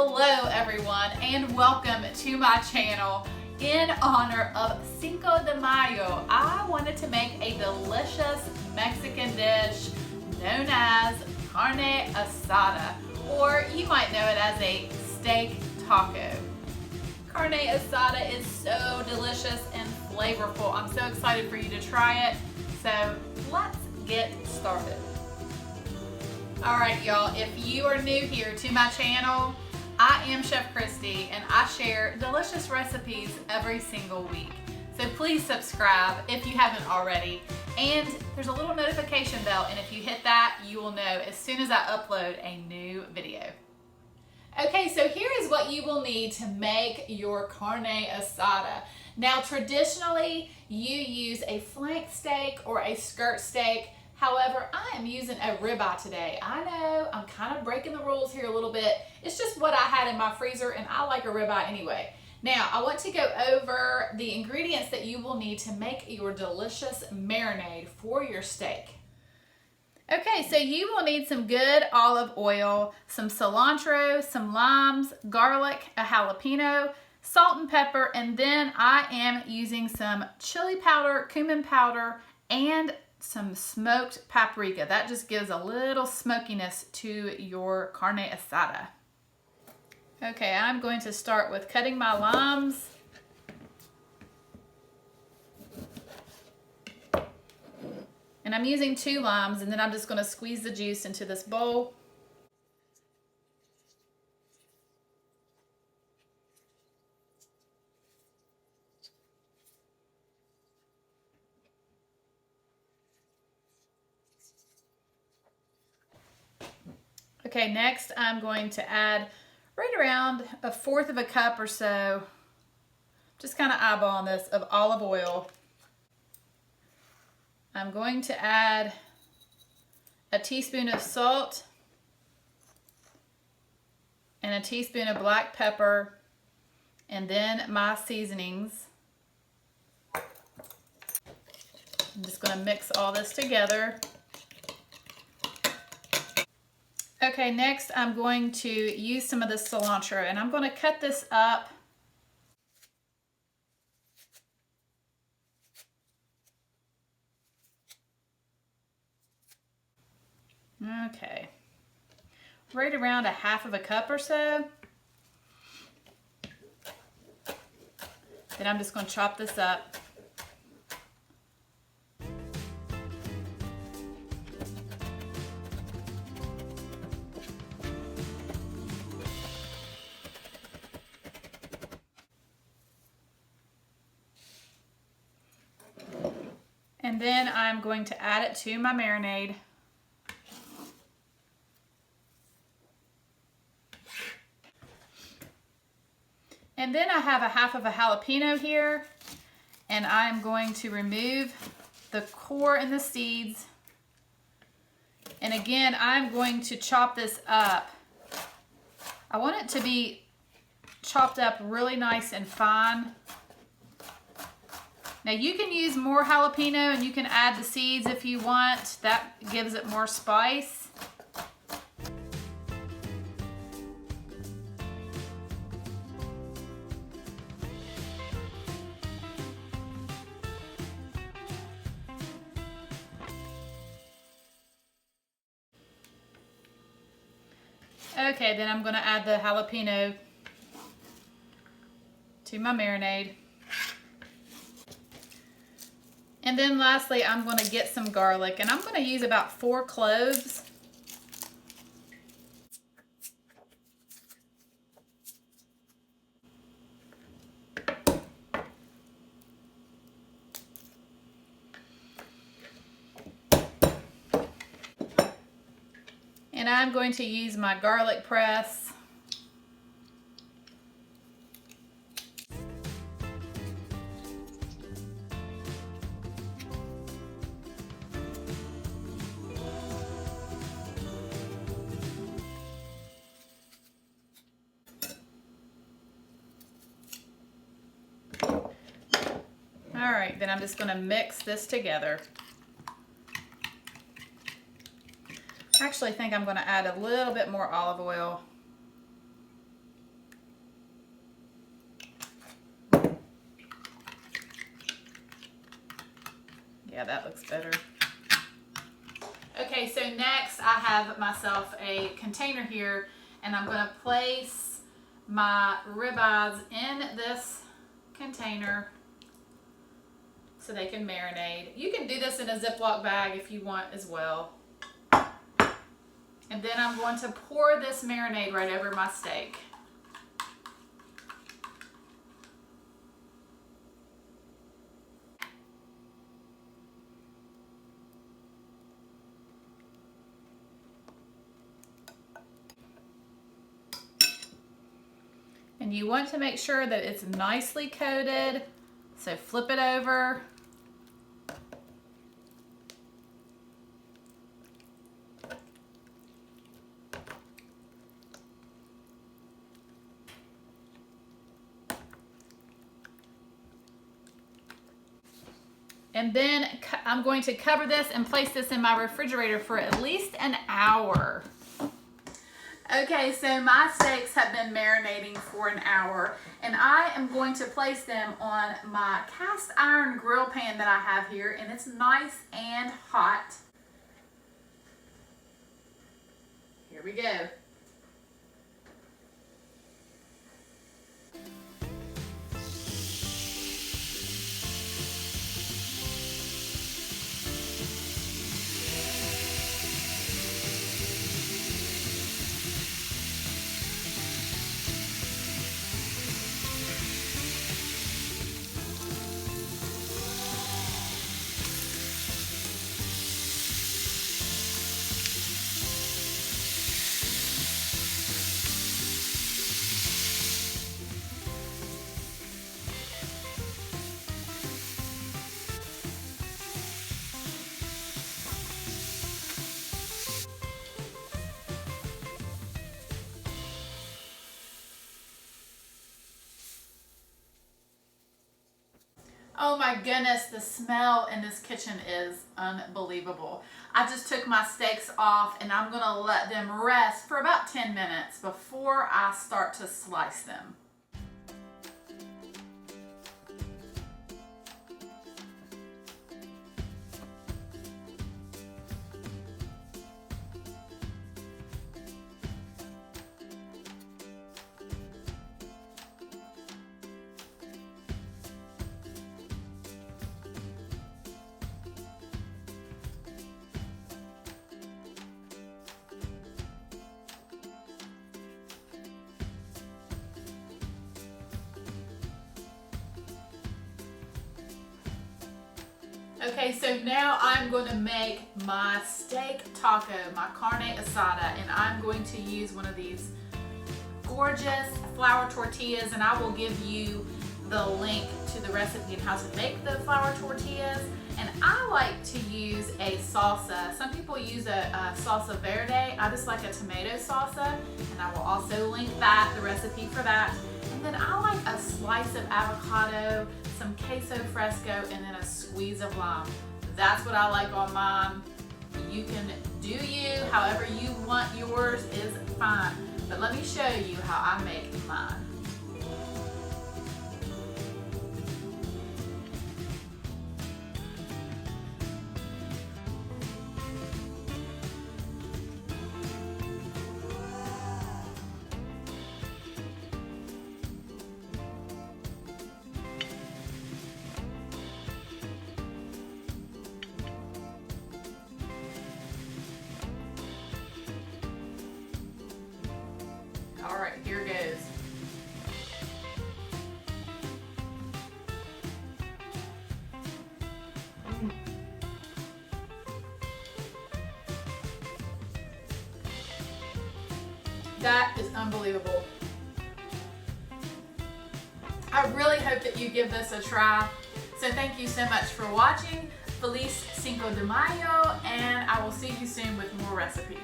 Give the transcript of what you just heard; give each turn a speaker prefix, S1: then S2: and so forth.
S1: Hello everyone and welcome to my channel. In honor of Cinco de Mayo, I wanted to make a delicious Mexican dish known as carne asada, or you might know it as a steak taco. Carne asada is so delicious and flavorful. I'm so excited for you to try it. So let's get started. Alright y'all, if you are new here to my channel, I am Chef Christy and I share delicious recipes every single week. So please subscribe if you haven't already. And there's a little notification bell, and if you hit that, you will know as soon as I upload a new video. Okay, so here is what you will need to make your carne asada. Now traditionally, you use a flank steak or a skirt steak. However, I am using a ribeye today. I know I'm kind of breaking the rules here a little bit. It's just what I had in my freezer and I like a ribeye anyway. Now, I want to go over the ingredients that you will need to make your delicious marinade for your steak. Okay, so you will need some good olive oil, some cilantro, some limes, garlic, a jalapeno, salt and pepper, and then I am using some chili powder, cumin powder, and some smoked paprika. That just gives a little smokiness to your carne asada. Okay, I'm going to start with cutting my limes. And I'm using 2 limes, and then I'm just going to squeeze the juice into this bowl. Okay, next I'm going to add right around 1/4 of a cup or so, just kind of eyeballing this, of olive oil. I'm going to add a teaspoon of salt and a teaspoon of black pepper, and then my seasonings. I'm just going to mix all this together. Okay, next I'm going to use some of this cilantro, and I'm going to cut this up. Okay, right around 1/2 of a cup or so. Then I'm just going to chop this up. And then I'm going to add it to my marinade. And then I have 1/2 of a jalapeno here, and I'm going to remove the core and the seeds. And again, I'm going to chop this up. I want it to be chopped up really nice and fine. Now you can use more jalapeno and you can add the seeds if you want. That gives it more spice. Okay, then I'm going to add the jalapeno to my marinade. And then lastly, I'm going to get some garlic, and I'm going to use about 4 cloves. And I'm going to use my garlic press. All right, then I'm just going to mix this together. I actually think I'm going to add a little bit more olive oil. next I have myself a container here, and I'm going to place my ribeyes in this container so they can marinate. You can do this in a Ziploc bag if you want as well. And then I'm going to pour this marinade right over my steak. And you want to make sure that it's nicely coated, so flip it over. And then I'm going to cover this and place this in my refrigerator for at least an hour. Okay, so my steaks have been marinating for an hour, and I am going to place them on my cast iron grill pan that I have here, and it's nice and hot. Here we go. Oh my goodness, the smell in this kitchen is unbelievable. I just took my steaks off and I'm gonna let them rest for about 10 minutes before I start to slice them. Okay, so now I'm going to make my steak taco, my carne asada, and I'm going to use one of these gorgeous flour tortillas, and I will give you the link to the recipe and how to make the flour tortillas. And I like to use a salsa. Some people use a salsa verde. I just like a tomato salsa, and I will also link that, the recipe for that. And then I like a slice of avocado, some queso fresco, and then a squeeze of lime. That's what I like on mine. You can do you, however you want yours is fine. But let me show you how I make mine. All right, here goes. That is unbelievable. I really hope that you give this a try. So thank you so much for watching. Feliz Cinco de Mayo, and I will see you soon with more recipes.